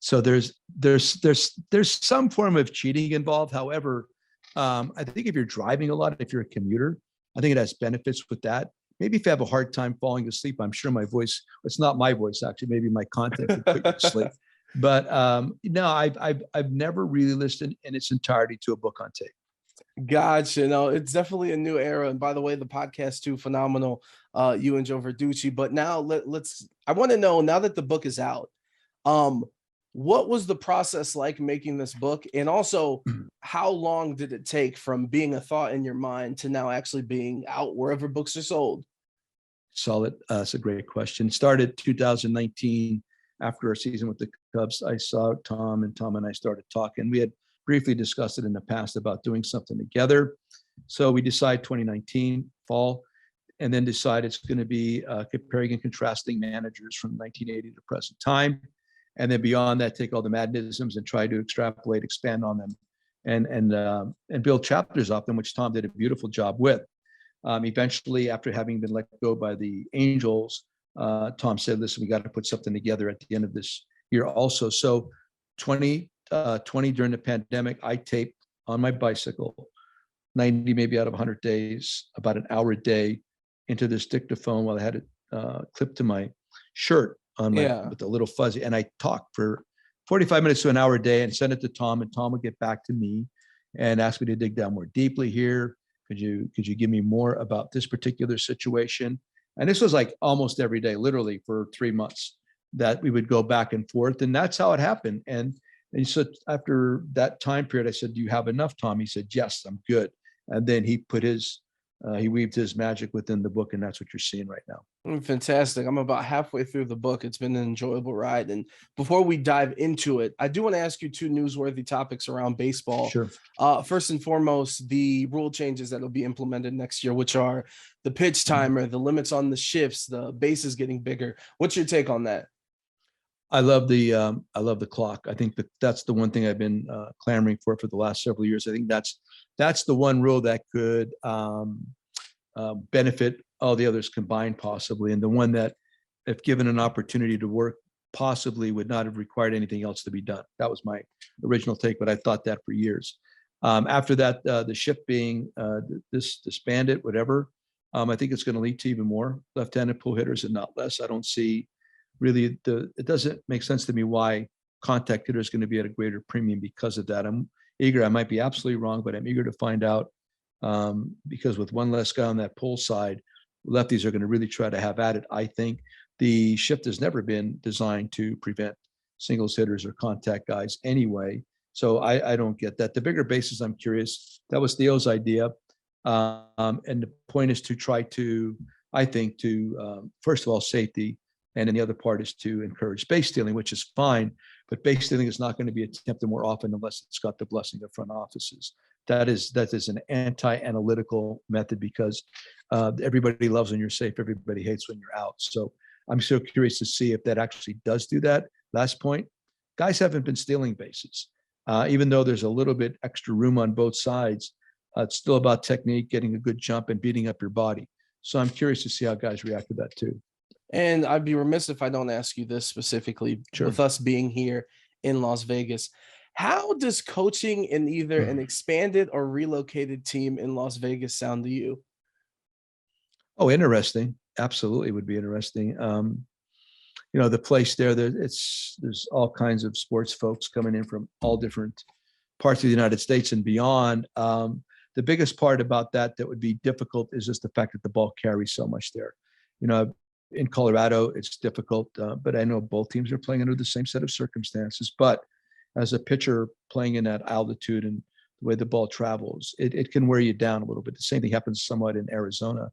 So there's some form of cheating involved. However, I think if you're driving a lot, if you're a commuter, I think it has benefits with that. Maybe if you have a hard time falling asleep, I'm sure my voice, it's not my voice actually, maybe my content would put you to sleep. But no, I've never really listened in its entirety to a book on tape. Gotcha. No, it's definitely a new era. And by the way, the podcast too, phenomenal. You and Joe Verducci. But now let's I want to know, now that the book is out, um, what was the process like making this book? And also, how long did it take from being a thought in your mind to now actually being out wherever books are sold? Solid. That's a great question. Started 2019 after our season with the Cubs. I saw Tom and I started talking. We had briefly discussed it in the past about doing something together. So we decided 2019 fall, and then decide it's going to be comparing and contrasting managers from 1980 to present time. And then beyond that, take all the Maddonisms and try to extrapolate, expand on them, and build chapters off them, which Tom did a beautiful job with. Eventually, after having been let go by the Angels, Tom said, listen, we got to put something together at the end of this year also. So 2020 during the pandemic, I taped on my bicycle 90 maybe out of 100 days, about an hour a day into this dictaphone while I had it clipped to my shirt on my with a little fuzzy. And I talked for 45 minutes to an hour a day and sent it to Tom, and Tom would get back to me and ask me to dig down more deeply here. Could you give me more about this particular situation? And this was like almost every day, literally for 3 months, that we would go back and forth. And that's how it happened. And so after that time period, I said, do you have enough, Tom? He said, yes, I'm good. And then he put he weaved his magic within the book, and that's what you're seeing right now. Fantastic. I'm about halfway through the book. It's been an enjoyable ride. And before we dive into it, I do want to ask you two newsworthy topics around baseball. Sure. First and foremost, the rule changes that will be implemented next year, which are the pitch timer, the limits on the shifts, the bases getting bigger. What's your take on that? I love the clock. I think that's the one thing I've been clamoring for the last several years. I think that's the one rule that could benefit all the others combined, possibly, and the one that, if given an opportunity to work, possibly would not have required anything else to be done. That was my original take, but I thought that for years. After that, the shift being disbanded, whatever, I think it's going to lead to even more left-handed pull hitters and not less. I don't see really it doesn't make sense to me why contact hitter is going to be at a greater premium because of that. I'm eager. I might be absolutely wrong, but I'm eager to find out, because with one less guy on that pull side, lefties are going to really try to have at it. I think the shift has never been designed to prevent singles hitters or contact guys anyway. So I don't get that. The bigger bases, I'm curious. That was Theo's idea. And the point is to try to, I think, to first of all, safety. And then the other part is to encourage base stealing, which is fine. But base stealing is not going to be attempted more often unless it's got the blessing of front offices. That is an anti-analytical method, because everybody loves when you're safe. Everybody hates when you're out. So I'm so curious to see if that actually does do that. Last point, guys haven't been stealing bases. Even though there's a little bit extra room on both sides, it's still about technique, getting a good jump and beating up your body. So I'm curious to see how guys react to that too. And I'd be remiss if I don't ask you this specifically, Sure. With us being here in Las Vegas. How does coaching in either an expanded or relocated team in Las Vegas sound to you? Oh, interesting. Absolutely would be interesting. The place there's all kinds of sports folks coming in from all different parts of the United States and beyond. The biggest part about that would be difficult is just the fact that the ball carries so much there. In Colorado, it's difficult, but I know both teams are playing under the same set of circumstances. But as a pitcher playing in that altitude and the way the ball travels, it can wear you down a little bit. The same thing happens somewhat in Arizona.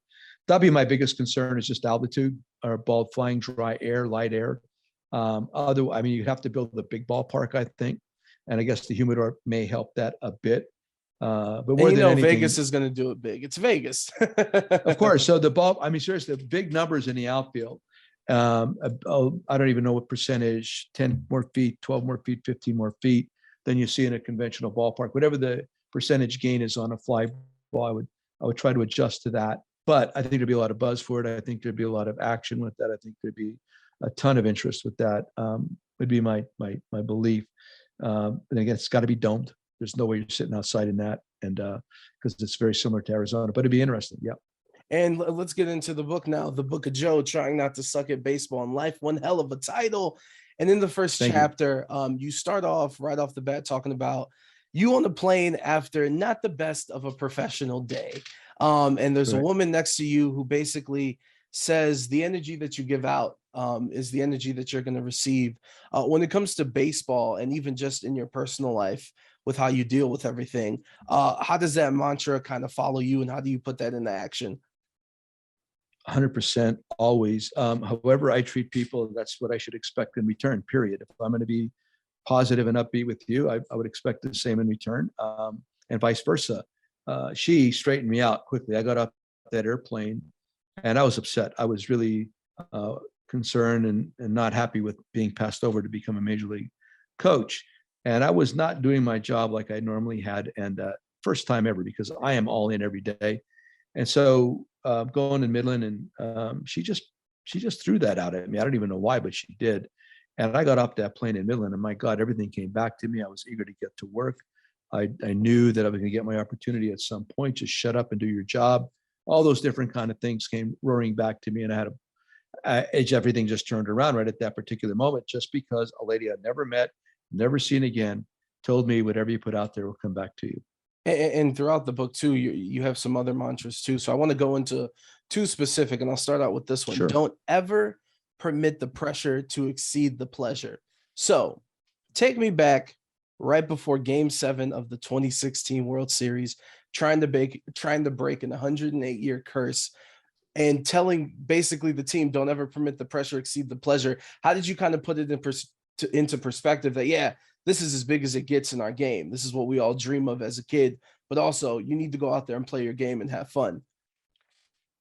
That'd be my biggest concern, is just altitude, or ball flying, dry air, light air. You'd have to build a big ballpark, I think. And I guess the humidor may help that a bit. But more than anything, Vegas is going to do it big. It's Vegas. Of course. So the ball, seriously, the big numbers in the outfield. I don't even know what percentage, 10 more feet, 12 more feet, 15 more feet than you see in a conventional ballpark. Whatever the percentage gain is on a fly ball, I would try to adjust to that. But I think there'd be a lot of buzz for it. I think there'd be a lot of action with that. I think there'd be a ton of interest with that. would be my belief. And again, it's got to be domed. There's no way you're sitting outside in that, and because it's very similar to Arizona, but it'd be interesting. Yeah. And let's get into the book now. The Book of Joe, Trying Not to Suck at Baseball and Life. One hell of a title. And in the first Thank you. chapter, you start off right off the bat talking about you on the plane after not the best of a professional day. And there's a Correct. woman next to you who basically says the energy that you give out is the energy that you're going to receive. When it comes to baseball and even just in your personal life with how you deal with everything, how does that mantra kind of follow you, and how do you put that into action? 100% always. However I treat people, that's what I should expect in return, period. If I'm going to be positive and upbeat with you, I would expect the same in return, and vice versa. She straightened me out quickly. I got off that airplane and I was upset. I was really concerned and not happy with being passed over to become a major league coach. And I was not doing my job like I normally had. And first time ever, because I am all in every day. And so going to Midland, and she just threw that out at me. I don't even know why, but she did. And I got off that plane in Midland, and my God, everything came back to me. I was eager to get to work. I knew that I was going to get my opportunity at some point. Just shut up and do your job. All those different kind of things came roaring back to me, and I had everything just turned around right at that particular moment, just because a lady I'd never met, never seen again, told me whatever you put out there will come back to you. And throughout the book too, you have some other mantras too. So I want to go into two specific, and I'll start out with this one. Sure. Don't ever permit the pressure to exceed the pleasure. So take me back right before Game 7 of the 2016 World Series, trying to break an 108-year curse, and telling basically the team, don't ever permit the pressure exceed the pleasure. How did you kind of put it into perspective that, yeah, this is as big as it gets in our game. This is what we all dream of as a kid, but also you need to go out there and play your game and have fun.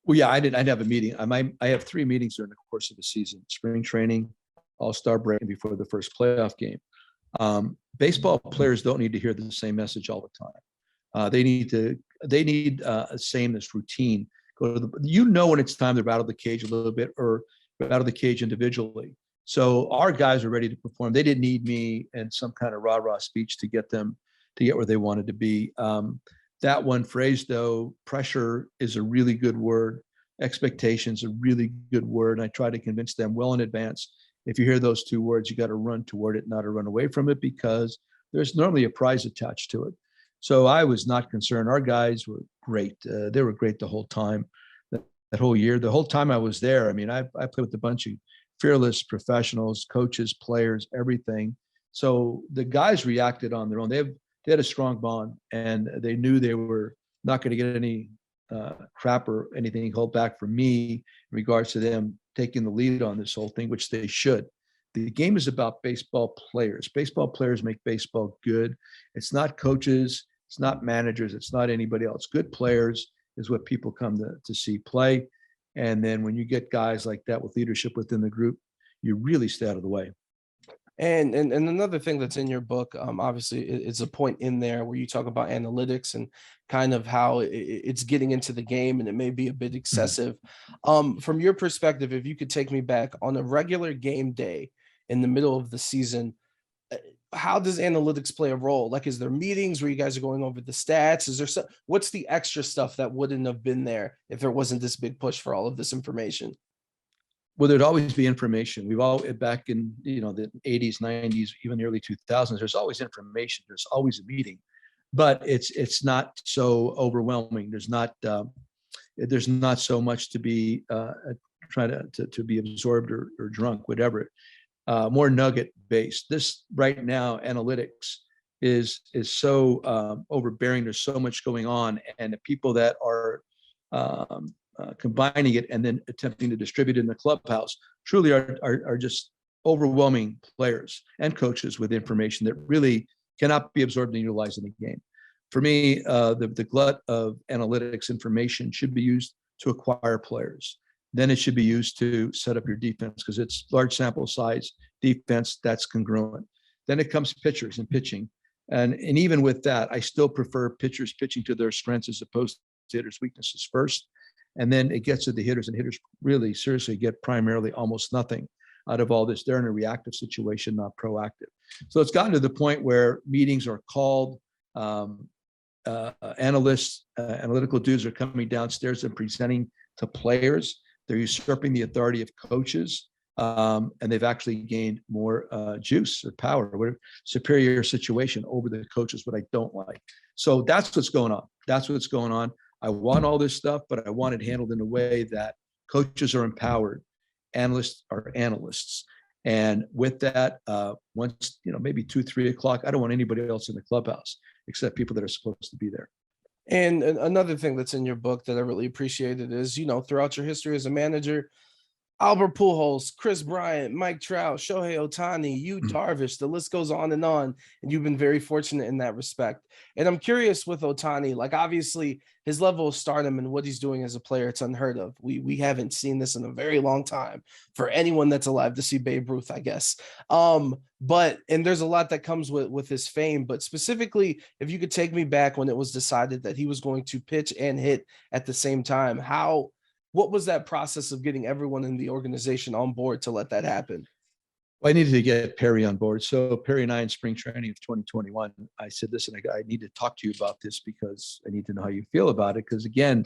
Well, yeah, I'd have a meeting. I have 3 meetings during the course of the season: spring training, all-star break, and before the first playoff game. Baseball players don't need to hear the same message all the time. They need a sameness routine. Go to when it's time to rattle the cage a little bit, or rattle the cage individually. So our guys are ready to perform. They didn't need me and some kind of rah-rah speech to get where they wanted to be. That one phrase, though, pressure is a really good word. Expectations a really good word. And I try to convince them well in advance. If you hear those 2 words, you got to run toward it, not to run away from it, because there's normally a prize attached to it. So I was not concerned. Our guys were great. They were great the whole time, that whole year. The whole time I was there, I mean, I played with a bunch of fearless professionals, coaches, players, everything. So the guys reacted on their own. They had a strong bond, and they knew they were not going to get any crap or anything held back from me in regards to them taking the lead on this whole thing, which they should. The game is about baseball players. Baseball players make baseball good. It's not coaches. It's not managers. It's not anybody else. Good players is what people come to see play. And then when you get guys like that with leadership within the group, you really stay out of the way. And another thing that's in your book, obviously, it's a point in there where you talk about analytics and kind of how it's getting into the game, and it may be a bit excessive. From your perspective, if you could take me back on a regular game day in the middle of the season, how does analytics play a role? Like, is there meetings where you guys are going over the stats? Is there what's the extra stuff that wouldn't have been there if there wasn't this big push for all of this information? Well, there'd always be information. We've all back in the 80s, 90s, even the early 2000s. There's always information. There's always a meeting, but it's not so overwhelming. There's not so much to be try to be absorbed or drunk, whatever. More nugget based. This right now, analytics is so overbearing. There's so much going on, and the people that are combining it and then attempting to distribute it in the clubhouse truly are just overwhelming players and coaches with information that really cannot be absorbed and utilized in the game. For me, the glut of analytics information should be used to acquire players. Then it should be used to set up your defense, because it's large sample size defense that's congruent. Then it comes pitchers and pitching. And even with that, I still prefer pitchers pitching to their strengths as opposed to hitters' weaknesses first. And then it gets to the hitters, and hitters really seriously get primarily almost nothing. out of all this. They're in a reactive situation, not proactive. So it's gotten to the point where meetings are called. Analysts, analytical dudes are coming downstairs and presenting to players. They're usurping the authority of coaches, and they've actually gained more juice or power, or whatever, superior situation over the coaches, what I don't like. So that's what's going on. That's what's going on. I want all this stuff, but I want it handled in a way that coaches are empowered, analysts are analysts. And with that, once, maybe 2, 3 o'clock, I don't want anybody else in the clubhouse except people that are supposed to be there. And another thing that's in your book that I really appreciated is, throughout your history as a manager, Albert Pujols, Chris Bryant, Mike Trout, Shohei Ohtani, Yu Darvish, the list goes on. And you've been very fortunate in that respect. And I'm curious with Ohtani, like obviously his level of stardom and what he's doing as a player, it's unheard of. We haven't seen this in a very long time for anyone that's alive to see Babe Ruth, I guess. And there's a lot that comes with his fame, but specifically, if you could take me back when it was decided that he was going to pitch and hit at the same time, what was that process of getting everyone in the organization on board to let that happen? Well, I needed to get Perry on board. So Perry and I in spring training of 2021, I said, listen, I need to talk to you about this because I need to know how you feel about it. Because again,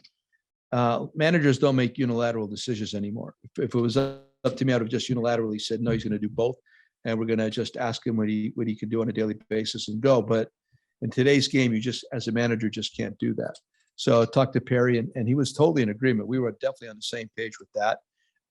managers don't make unilateral decisions anymore. If it was up to me, I would have just unilaterally said, no, he's going to do both. And we're going to just ask him what he can do on a daily basis and go. But in today's game, you just, as a manager, just can't do that. So I talked to Perry and he was totally in agreement. We were definitely on the same page with that.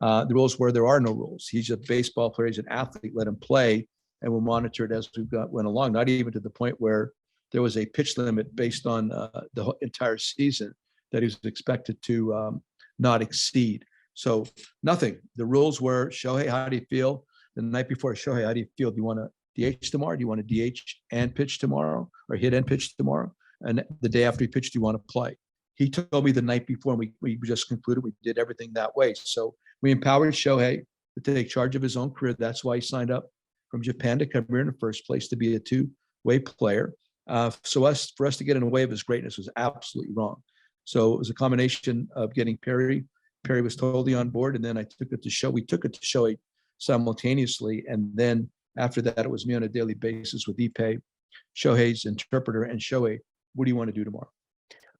The rules were there are no rules. He's a baseball player. He's an athlete. Let him play. And we'll monitor it as we went along, not even to the point where there was a pitch limit based on the entire season that he was expected to not exceed. So nothing. The rules were, Shohei, how do you feel? The night before, Shohei, how do you feel? Do you want to DH tomorrow? Do you want to DH and pitch tomorrow, or hit and pitch tomorrow? And the day after he pitched, do you want to play? He told me the night before, and we just concluded we did everything that way. So we empowered Shohei to take charge of his own career. That's why he signed up from Japan to come here in the first place, to be a two-way player. For us to get in the way of his greatness was absolutely wrong. So it was a combination of getting Perry. Perry was totally on board, and then we took it to Shohei simultaneously. And then after that, it was me on a daily basis with Ippei, Shohei's interpreter, and Shohei, what do you want to do tomorrow?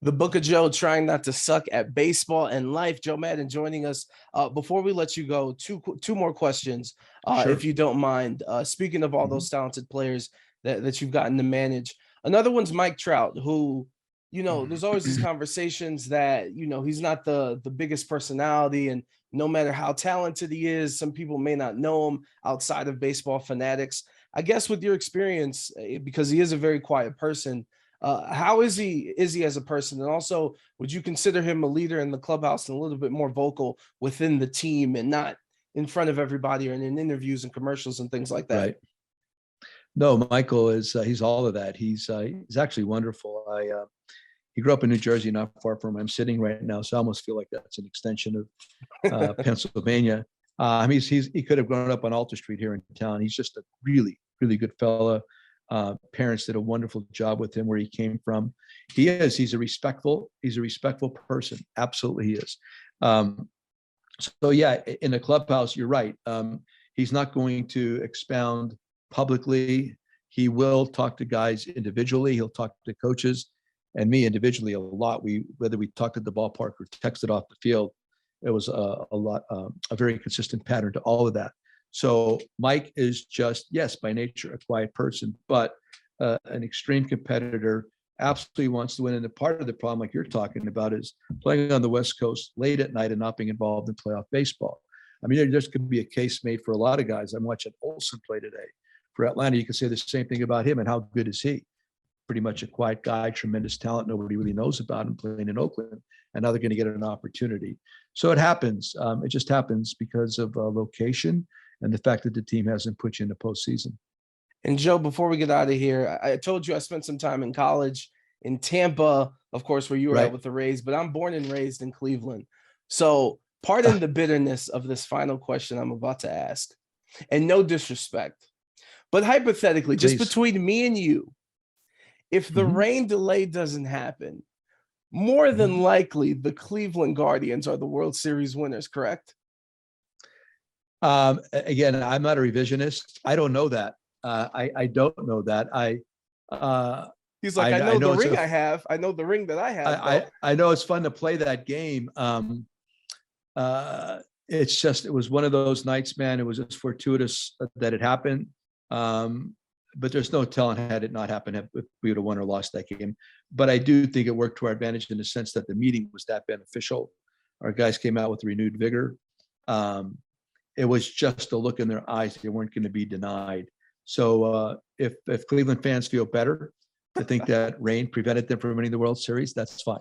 The Book of Joe, trying not to suck at baseball and life. Joe Maddon joining us. Before we let you go, two more questions, Sure. if you don't mind. Speaking of all those talented players that you've gotten to manage, another one's Mike Trout, who, there's always these conversations that, he's not the biggest personality, and no matter how talented he is, some people may not know him outside of baseball fanatics. I guess with your experience, because he is a very quiet person, how is he as a person? And also, would you consider him a leader in the clubhouse and a little bit more vocal within the team and not in front of everybody or in interviews and commercials and things like that? Right. No, Michael he's all of that. He's actually wonderful. He grew up in New Jersey, not far from where I'm sitting right now. So I almost feel like that's an extension of Pennsylvania. He could have grown up on Alta Street here in town. He's just a really, really good fella. Parents did a wonderful job with him where he came from. He's a respectful person. Absolutely he is. So yeah, in the clubhouse, you're right. He's not going to expound publicly. He will talk to guys individually. He'll talk to coaches and me individually a lot. Whether we talked at the ballpark or texted off the field, it was a very consistent pattern to all of that. So Mike is just, yes, by nature, a quiet person, but an extreme competitor, absolutely wants to win. And part of the problem, like you're talking about, is playing on the West Coast late at night and not being involved in playoff baseball. I mean, there could be a case made for a lot of guys. I'm watching Olsen play today for Atlanta. You can say the same thing about him. And how good is he? Pretty much a quiet guy, tremendous talent. Nobody really knows about him, playing in Oakland. And now they're going to get an opportunity. So it happens. It just happens because of location and the fact that the team hasn't put you in the postseason. And Joe, before we get out of here, I told you I spent some time in college in Tampa, of course, where you were Right. at with the Rays, but I'm born and raised in Cleveland. So pardon the bitterness of this final question I'm about to ask, and no disrespect, but hypothetically, just Please. between me and you, if the rain delay doesn't happen, more than likely the Cleveland Guardians are the World Series winners, correct? Again, I'm not a revisionist. I don't know that. I don't know that. He's like, I know I the know it's ring a, I have. I know the ring that I have. I know it's fun to play that game. It's just, it was one of those nights, man. It was just fortuitous that it happened. But there's no telling had it not happened if we would have won or lost that game. But I do think it worked to our advantage in the sense that the meeting was that beneficial. Our guys came out with renewed vigor. It was just a look in their eyes. They weren't going to be denied. So if Cleveland fans feel better to think that rain prevented them from winning the World Series, that's fine.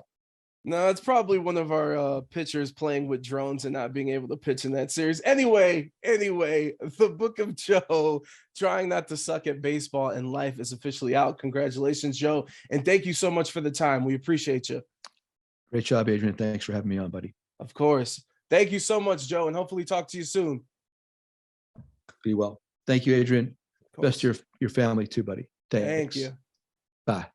No, it's probably one of our pitchers playing with drones and not being able to pitch in that series. Anyway, the Book of Joe, trying not to suck at baseball and life, is officially out. Congratulations, Joe. And thank you so much for the time. We appreciate you. Great job, Adrian. Thanks for having me on, buddy. Of course. Thank you so much, Joe, and hopefully talk to you soon. Be well. Thank you, Adrian. Best to your family too, buddy. Thank you. Bye.